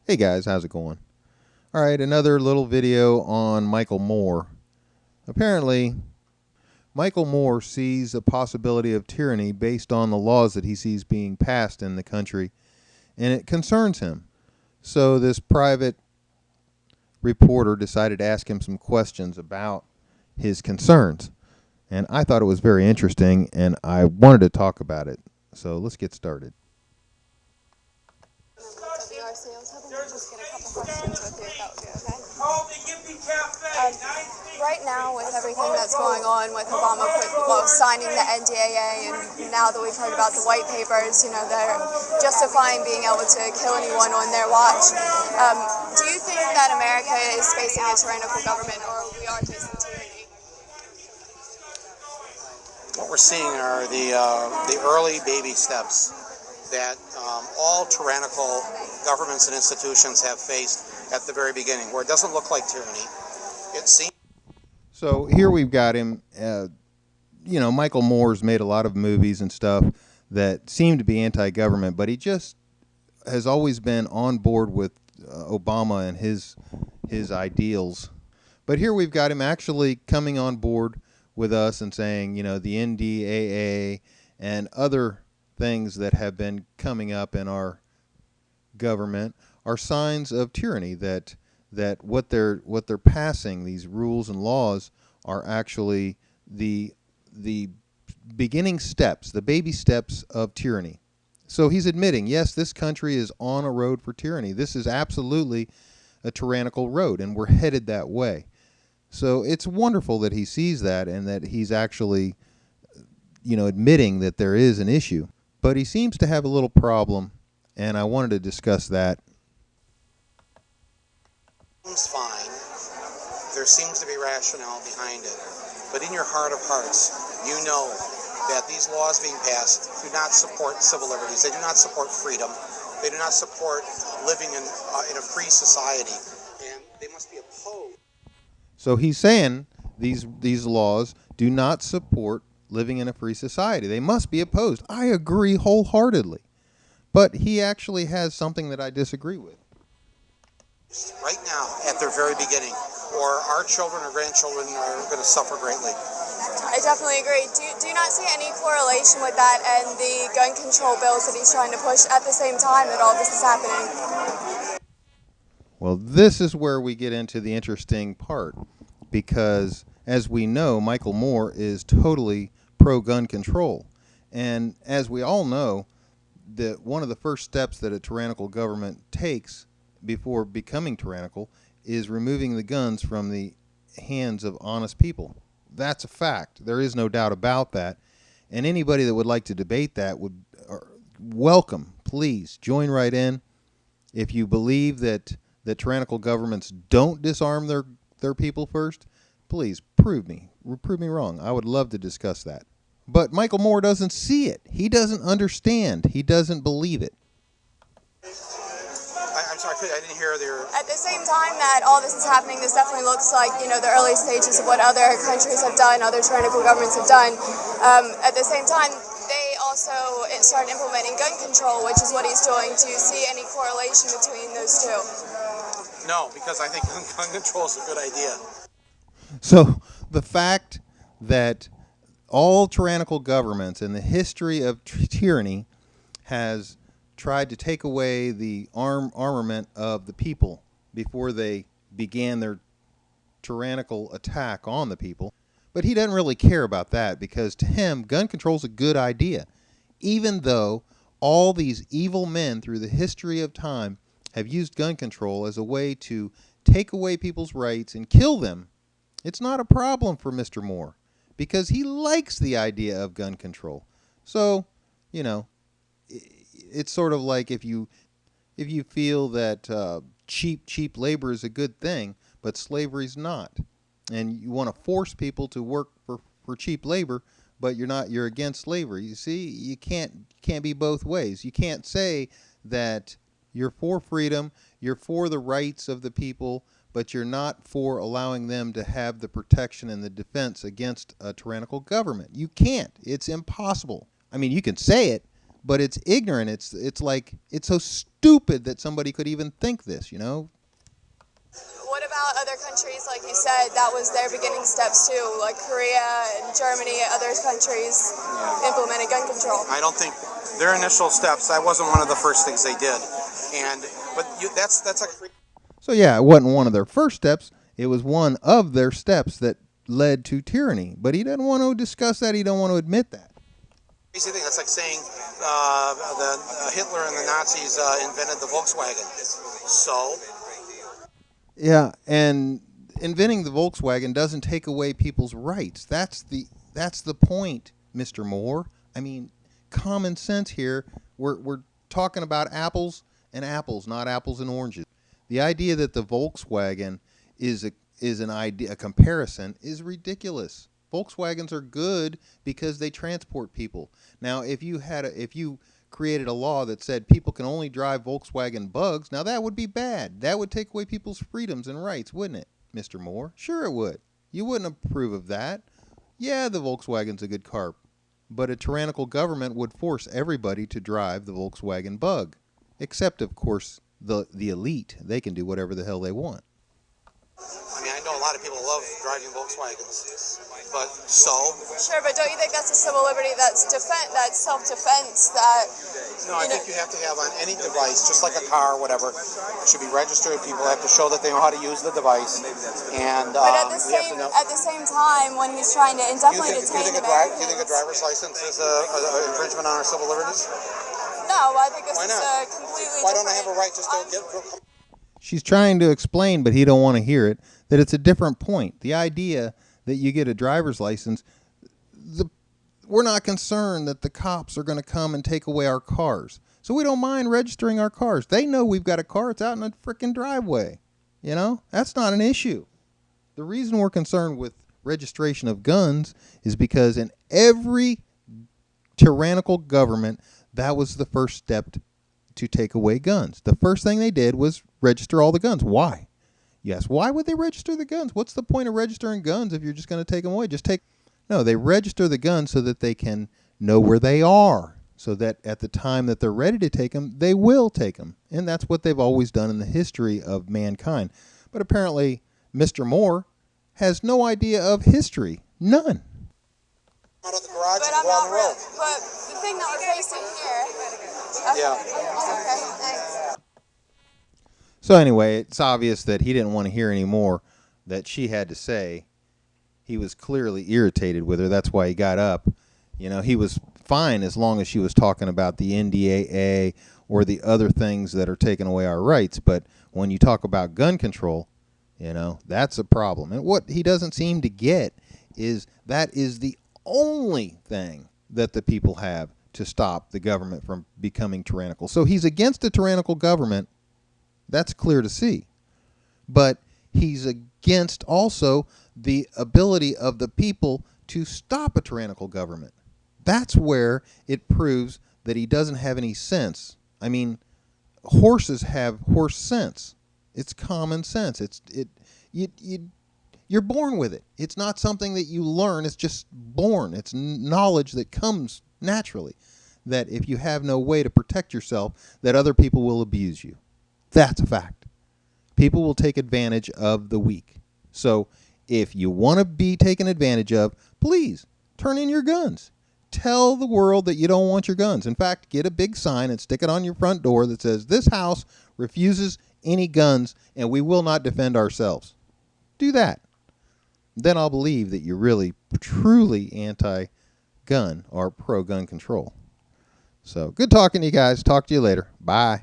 Hey guys, how's it going? All right, another little video on Michael Moore. Apparently, Michael Moore sees a possibility of tyranny based on the laws that he sees being passed in the country, and it concerns him. So this private reporter decided to ask him some questions about his concerns. And I thought it was very interesting, and I wanted to talk about it. So let's get started. WRC. I was hoping to just get a couple questions with you, if that would be okay. Right now, with everything that's going on with Obama signing the NDAA, and now that we've heard about the white papers, they're justifying being able to kill anyone on their watch. Do you think that America is facing a tyrannical government, or we are facing tyranny? What we're seeing are the early baby steps that all tyrannical governments and institutions have faced at the very beginning, where it doesn't look like tyranny. It seems. So here we've got him. Michael Moore's made a lot of movies and stuff that seem to be anti-government, but he just has always been on board with Obama and his ideals. But here we've got him actually coming on board with us and saying, the NDAA and other things that have been coming up in our government are signs of tyranny, that what they're passing, these rules and laws, are actually the beginning steps, the baby steps of tyranny. So he's admitting, yes, this country is on a road for tyranny. This is absolutely a tyrannical road, and we're headed that way. So it's wonderful that he sees that and that he's actually, admitting that there is an issue. But he seems to have a little problem, and I wanted to discuss that. Seems fine. There seems to be rationale behind it. But in your heart of hearts, you know that these laws being passed do not support civil liberties. They do not support freedom. They do not support living in a free society. And they must be opposed. So he's saying these laws do not support living in a free society. They must be opposed. I agree wholeheartedly. But he actually has something that I disagree with. Right now, at their very beginning, or our children or grandchildren are going to suffer greatly. I definitely agree. Do you not see any correlation with that and the gun control bills that he's trying to push at the same time that all this is happening? Well, this is where we get into the interesting part, because as we know, Michael Moore is totally pro-gun control. And as we all know, that one of the first steps that a tyrannical government takes before becoming tyrannical is removing the guns from the hands of honest people. That's a fact. There is no doubt about that. And anybody that would like to debate that would welcome. Please join right in. If you believe that tyrannical governments don't disarm their people first, please prove me wrong. I would love to discuss that. But Michael Moore doesn't see it. He doesn't understand. He doesn't believe it. I'm sorry, I didn't hear their... At the same time that all this is happening, this definitely looks like, the early stages of what other countries have done, other tyrannical governments have done. At the same time, they also started implementing gun control, which is what he's doing. Do you see any correlation between those two? No, because I think gun control is a good idea. So the fact that all tyrannical governments in the history of tyranny has tried to take away the armament of the people before they began their tyrannical attack on the people. But he doesn't really care about that, because to him, gun control is a good idea, even though all these evil men through the history of time have used gun control as a way to take away people's rights and kill them. It's not a problem for Mr. Moore, because he likes the idea of gun control. So, it's sort of like if you feel that cheap labor is a good thing, but slavery's not, and you want to force people to work for cheap labor, but you're against slavery. You see, you can't be both ways. You can't say that you're for freedom, you're for the rights of the people, but you're not for allowing them to have the protection and the defense against a tyrannical government. You can't. It's impossible. I mean, you can say it, but it's ignorant. It's like it's so stupid that somebody could even think this, you know? What about other countries, like you said, that was their beginning steps too, like Korea and Germany and other countries implemented gun control? I don't think their initial steps, that wasn't one of the first things they did. That's a... So yeah, it wasn't one of their first steps. It was one of their steps that led to tyranny. But he doesn't want to discuss that. He don't want to admit that. Crazy thing. That's like saying Hitler and the Nazis invented the Volkswagen. So... Yeah, and inventing the Volkswagen doesn't take away people's rights. That's the point, Mr. Moore. I mean, common sense here. We're talking about apples and apples, not apples and oranges. The idea that the Volkswagen is a comparison is ridiculous. Volkswagens are good because they transport people. Now, if you created a law that said people can only drive Volkswagen Bugs, now that would be bad. That would take away people's freedoms and rights, wouldn't it, Mr. Moore? Sure it would. You wouldn't approve of that. Yeah, the Volkswagen's a good car, but a tyrannical government would force everybody to drive the Volkswagen Bug, except, of course, the elite. They can do whatever the hell they want. I mean, I know a lot of people love driving Volkswagens, but so... Sure, but don't you think that's a civil liberty, that's self-defense, that... No, I think you have to have on any device, just like a car or whatever, it should be registered. People have to show that they know how to use the device. And but at the same time, when he's trying to definitely detain Americans... Do you think a driver's license is an infringement on our civil liberties? No, I think this is a completely Why don't I have a right just to get... She's trying to explain, but he don't want to hear it, that it's a different point. The idea that you get a driver's license, we're not concerned that the cops are going to come and take away our cars. So we don't mind registering our cars. They know we've got a car. It's out in a freaking driveway. You know, that's not an issue. The reason we're concerned with registration of guns is because in every tyrannical government, that was the first step to take away guns. The first thing they did was register all the guns. Why? Yes, why would they register the guns? What's the point of registering guns if you're just going to take them away? No, they register the guns so that they can know where they are, so that at the time that they're ready to take them, they will take them. And that's what they've always done in the history of mankind. But apparently, Mr. Moore has no idea of history. None. Out of the garage but and go on the road. But the thing that we're facing here... Yeah. Okay, thanks. So anyway, it's obvious that he didn't want to hear any more that she had to say. He was clearly irritated with her. That's why he got up. You know, he was fine as long as she was talking about the NDAA or the other things that are taking away our rights. But when you talk about gun control, you know, that's a problem. And what he doesn't seem to get is that is the only thing that the people have to stop the government from becoming tyrannical. So he's against a tyrannical government. That's clear to see. But he's against also the ability of the people to stop a tyrannical government. That's where it proves that he doesn't have any sense. I mean, horses have horse sense. It's common sense. You're born with it. It's not something that you learn. It's just born. It's knowledge that comes naturally. That if you have no way to protect yourself, that other people will abuse you. That's a fact. People will take advantage of the weak. So if you want to be taken advantage of, please turn in your guns. Tell the world that you don't want your guns. In fact, get a big sign and stick it on your front door that says, "This house refuses any guns and we will not defend ourselves." Do that. Then I'll believe that you're really, truly anti-gun or pro-gun control. So good talking to you guys. Talk to you later. Bye.